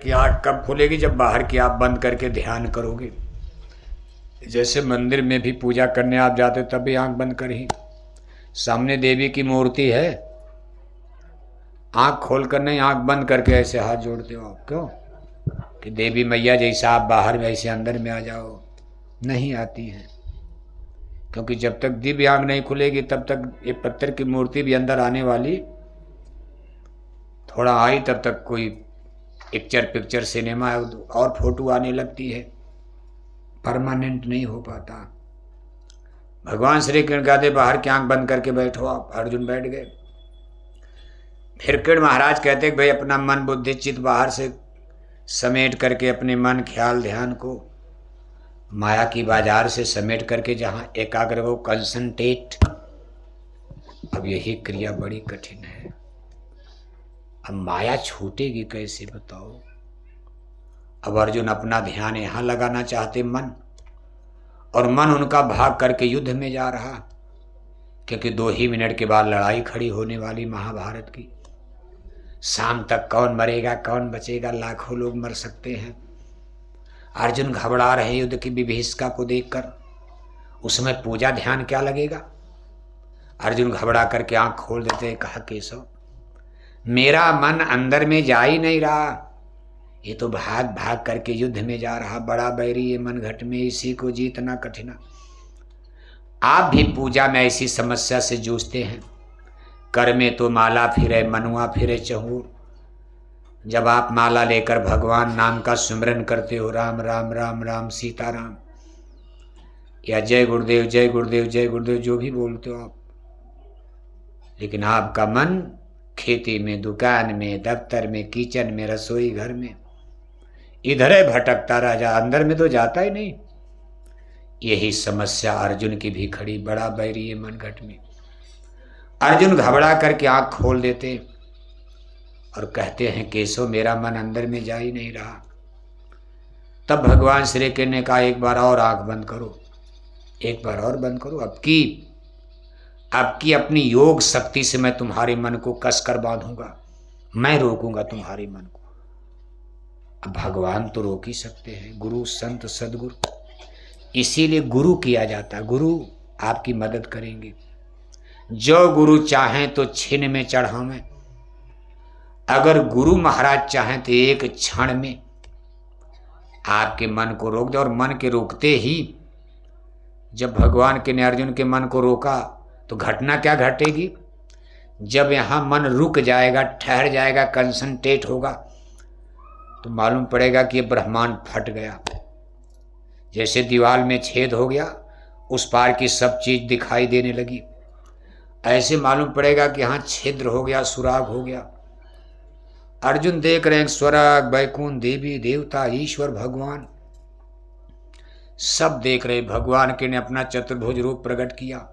की आँख कब खुलेगी? जब बाहर की आप बंद करके ध्यान करोगे। जैसे मंदिर में भी पूजा करने आप जाते हो तब भी आँख बंद कर ही, सामने देवी की मूर्ति है, आँख खोल कर नहीं, आँख बंद करके ऐसे हाथ जोड़ते हो आप। क्यों? कि देवी मैया जैसा आप बाहर में ऐसे अंदर में आ जाओ। नहीं आती हैं, क्योंकि जब तक दिव्य आँख नहीं खुलेगी तब तक ये पत्थर की मूर्ति भी अंदर आने वाली। थोड़ा आई तब तक कोई पिक्चर सिनेमा और फोटो आने लगती है, परमानेंट नहीं हो पाता। भगवान श्री कृष्ण कहते बाहर की आंख बंद करके बैठो आप। अर्जुन बैठ गए। फिर कृष्ण महाराज कहते भाई अपना मन बुद्धि चित्त बाहर से समेट करके अपने मन ख्याल ध्यान को माया की बाजार से समेट करके जहां एकाग्र हो, कंसंट्रेट। अब यही क्रिया बड़ी कठिन है। अब माया छूटेगी कैसे बताओ? अब अर्जुन अपना ध्यान यहां लगाना चाहते मन, और मन उनका भाग करके युद्ध में जा रहा, क्योंकि 2 ही मिनट के बाद लड़ाई खड़ी होने वाली महाभारत की। शाम तक कौन मरेगा कौन बचेगा, लाखों लोग मर सकते हैं। अर्जुन घबरा रहे युद्ध की विभीषिका को देखकर। उसमें पूजा ध्यान क्या लगेगा? अर्जुन घबरा करके आंख खोल देते, कहा केशव मेरा मन अंदर में जा ही नहीं रहा, ये तो भाग भाग करके युद्ध में जा रहा। बड़ा बैरी ये मन घट में, इसी को जीतना कठिना। आप भी पूजा में ऐसी समस्या से जूझते हैं। कर में तो माला फिरे मनुआ फिरे चहूर। जब आप माला लेकर भगवान नाम का सुमिरन करते हो, राम राम राम राम सीताराम, या जय गुरुदेव जय गुरुदेव जय गुरुदेव जो भी बोलते हो आप, लेकिन आपका मन खेती में, दुकान में, दफ्तर में, किचन में, रसोई घर में इधर ही भटकता रह जा, अंदर में तो जाता ही नहीं। यही समस्या अर्जुन की भी खड़ी। बड़ा बैरी है मन घट में। अर्जुन घबरा करके आंख खोल देते और कहते हैं केशव मेरा मन अंदर में जा ही नहीं रहा। तब भगवान श्री कृष्ण ने कहा एक बार और आंख बंद करो, एक बार और बंद करो। अब की अपनी योग शक्ति से मैं तुम्हारे मन को कसकर बांधूंगा, मैं रोकूंगा तुम्हारे मन को। अब भगवान तो रोक ही सकते हैं, गुरु संत सदगुरु, इसीलिए गुरु किया जाता। गुरु आपकी मदद करेंगे। जो गुरु चाहें तो छिन में चढ़ावें। अगर गुरु महाराज चाहें तो एक क्षण में आपके मन को रोक दे। और मन के रोकते ही, जब भगवान के ने अर्जुन के मन को रोका तो घटना क्या घटेगी? जब यहाँ मन रुक जाएगा, ठहर जाएगा, कंसंट्रेट होगा, तो मालूम पड़ेगा कि ये ब्रह्मांड फट गया। जैसे दीवार में छेद हो गया, उस पार की सब चीज दिखाई देने लगी। ऐसे मालूम पड़ेगा कि यहाँ छिद्र हो गया, सुराग हो गया। अर्जुन देख रहे हैं स्वर्ग वैकुंठ, देवी देवता, ईश्वर भगवान सब देख रहे। भगवान के ने अपना चतुर्भुज रूप प्रकट किया।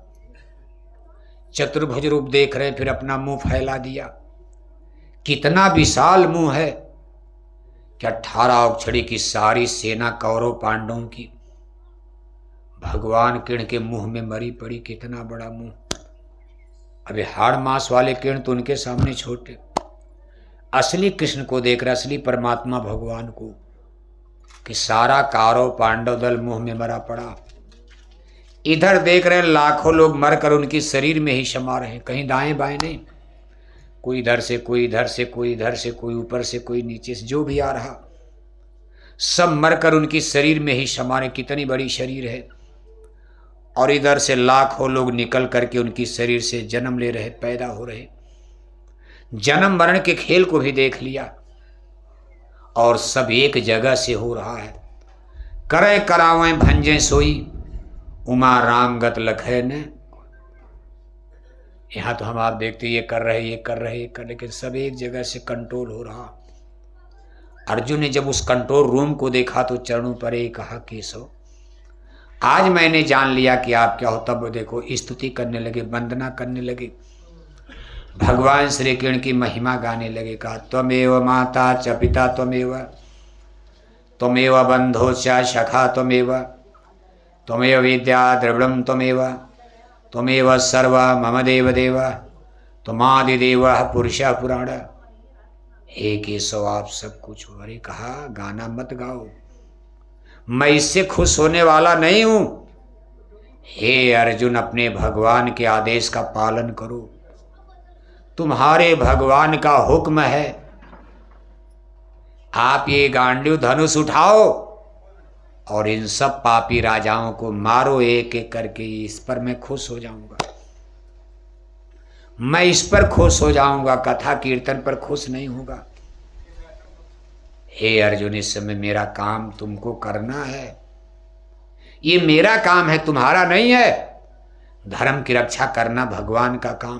चतुर्भुज रूप देख रहे, फिर अपना मुंह फैला दिया। कितना विशाल मुंह है कि 18 अक्षरी की सारी सेना कौरव पांडवों की भगवान किरण के मुंह में मरी पड़ी। कितना बड़ा मुंह। अबे हाड़ मांस वाले किरण तो उनके सामने छोटे। असली कृष्ण को देख रहे, असली परमात्मा भगवान को, कि सारा कौरव पांडव दल मुंह में मरा पड़ा। इधर देख रहे लाखों लोग मरकर उनकी शरीर में ही समा रहे, कहीं दाएं बाएं नहीं। कोई इधर से, कोई इधर से, कोई इधर से, कोई ऊपर से, कोई नीचे से, जो भी आ रहा सब मरकर उनकी शरीर में ही समा रहे। कितनी बड़ी शरीर है। और इधर से लाखों लोग निकल करके उनकी शरीर से जन्म ले रहे, पैदा हो रहे। जन्म मरण के खेल को भी देख लिया, और सब एक जगह से हो रहा है। करे करावें भंजे सोई, उमा राम गत लखे ने। यहाँ तो हम आप देखते ये कर रहे, ये कर रहे, ये कर, लेकिन सब एक जगह से कंट्रोल हो रहा। अर्जुन ने जब उस कंट्रोल रूम को देखा तो चरणों पर ही कहा केशव आज मैंने जान लिया कि आप क्या हो। तब देखो स्तुति करने लगे, वंदना करने लगे, भगवान श्री कृष्ण की महिमा गाने लगे। कहा त्वमेव माता च पिता त्वमेव, त्वमेव बंधो च सखा त्वमेव, त्वमेव विद्या द्रविड़म त्वमेव, त्वमेव सर्व मम देव देव, त्वमादिदेव पुरुष पुराण। हे केशव आप सब कुछ हो। अरे कहा गाना मत गाओ, मैं इससे खुश होने वाला नहीं हूं। हे अर्जुन अपने भगवान के आदेश का पालन करो, तुम्हारे भगवान का हुक्म है। आप ये गांडीव धनुष उठाओ और इन सब पापी राजाओं को मारो एक एक करके। इस पर मैं खुश हो जाऊंगा, मैं इस पर खुश हो जाऊंगा, कथा कीर्तन पर खुश नहीं होगा। हे अर्जुन इस समय मेरा काम तुमको करना है, ये मेरा काम है, तुम्हारा नहीं है। धर्म की रक्षा करना भगवान का काम।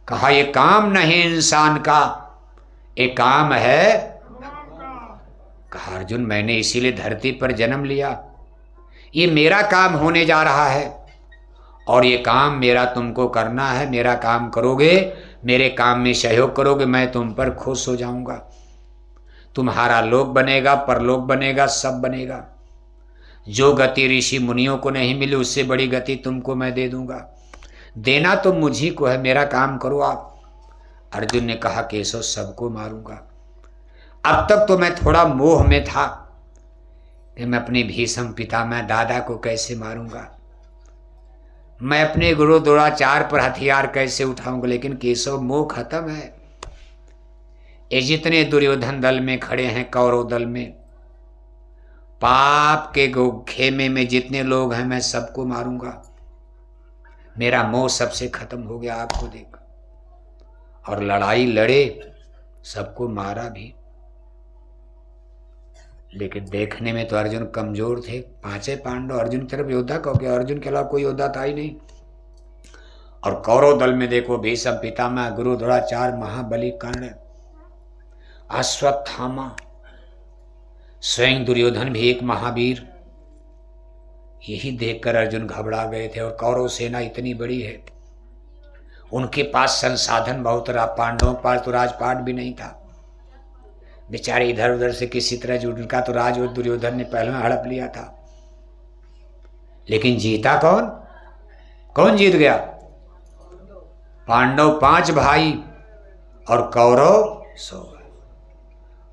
कहा ये काम नहीं इंसान का, ये काम है। कहा अर्जुन मैंने इसीलिए धरती पर जन्म लिया, ये मेरा काम होने जा रहा है और ये काम मेरा तुमको करना है। मेरा काम करोगे, मेरे काम में सहयोग करोगे, मैं तुम पर खुश हो जाऊंगा। तुम्हारा लोक बनेगा, परलोक बनेगा, सब बनेगा। जो गति ऋषि मुनियों को नहीं मिली उससे बड़ी गति तुमको मैं दे दूंगा। देना तो मुझी को है, मेरा काम करो आप। अर्जुन ने कहा केशव सबको मारूंगा। अब तक तो मैं थोड़ा मोह में था कि मैं अपने भीष्म पितामह दादा को कैसे मारूंगा, मैं अपने गुरु द्रोणाचार्य पर हथियार कैसे उठाऊंगा। लेकिन केशव मोह खत्म है। ये जितने दुर्योधन दल में खड़े हैं, कौरव दल में, पाप के खेमे में जितने लोग हैं, मैं सबको मारूंगा। मेरा मोह सबसे खत्म हो गया आपको देख। और लड़ाई लड़े, सबको मारा भी। लेकिन देखने में तो अर्जुन कमजोर थे। पांचों पांडव अर्जुन की तरफ योद्धा कहो कि अर्जुन के अलावा कोई योद्धा था ही नहीं। और कौरव दल में देखो भीष्म पितामह, गुरु द्रोणाचार्य, महाबली कर्ण, अश्वत्थामा, स्वयं दुर्योधन भी एक महावीर। यही देखकर अर्जुन घबरा गए थे। और कौरव सेना इतनी बड़ी है, उनके पास संसाधन बहुत रहा, पांडवों के पास तो राजपाट भी नहीं था। बेचारे इधर उधर से किसी तरह जुट, उनका तो राज दुर्योधन ने पहले में हड़प लिया था। लेकिन जीता कौन? कौन जीत गया? पांडव 5 भाई और कौरव 100।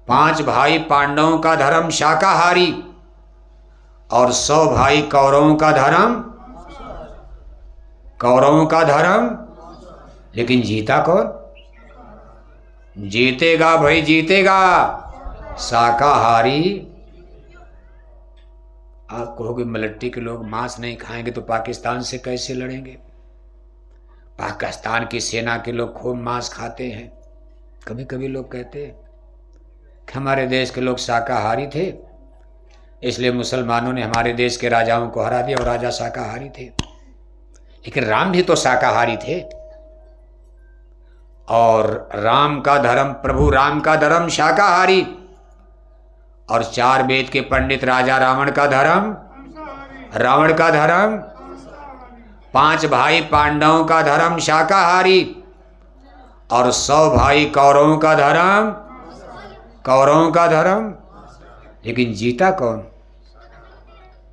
5 भाई पांडवों का धर्म शाकाहारी और 100 भाई कौरवों का धर्म, कौरवों का धर्म। लेकिन जीता कौन? जीतेगा भाई, जीतेगा शाकाहारी। आप कहोगे मलट्टी के लोग मांस नहीं खाएंगे तो पाकिस्तान से कैसे लड़ेंगे? पाकिस्तान की सेना के लोग खूब मांस खाते हैं। कभी कभी लोग कहते हैं कि हमारे देश के लोग शाकाहारी थे, इसलिए मुसलमानों ने हमारे देश के राजाओं को हरा दिया और राजा शाकाहारी थे। लेकिन राम भी तो शाकाहारी थे। और राम का धर्म, प्रभु राम का धर्म शाकाहारी, और 4 वेद के पंडित राजा रावण का धर्म, रावण का धर्म, 5 भाई पांडवों का धर्म शाकाहारी और 100 भाई कौरवों का धर्म, कौरवों का धर्म। लेकिन जीता कौन?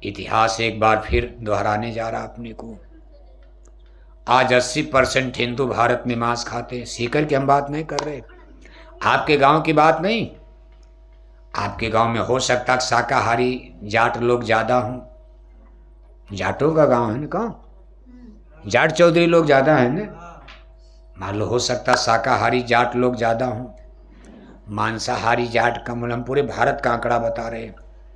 इतिहास एक बार फिर दोहराने जा रहा अपने को। आज 80% हिंदू भारत में मांस खाते हैं। सीकर की हम बात नहीं कर रहे, आपके गांव की बात नहीं। आपके गांव में हो सकता है शाकाहारी जाट लोग ज्यादा हों। जाटों का गांव है ना, कहाँ जाट चौधरी लोग ज्यादा है ना। मान लो हो सकता शाकाहारी जाट लोग ज्यादा हों, मांसाहारी जाट कम। हम पूरे भारत का आंकड़ा बता रहे हैं।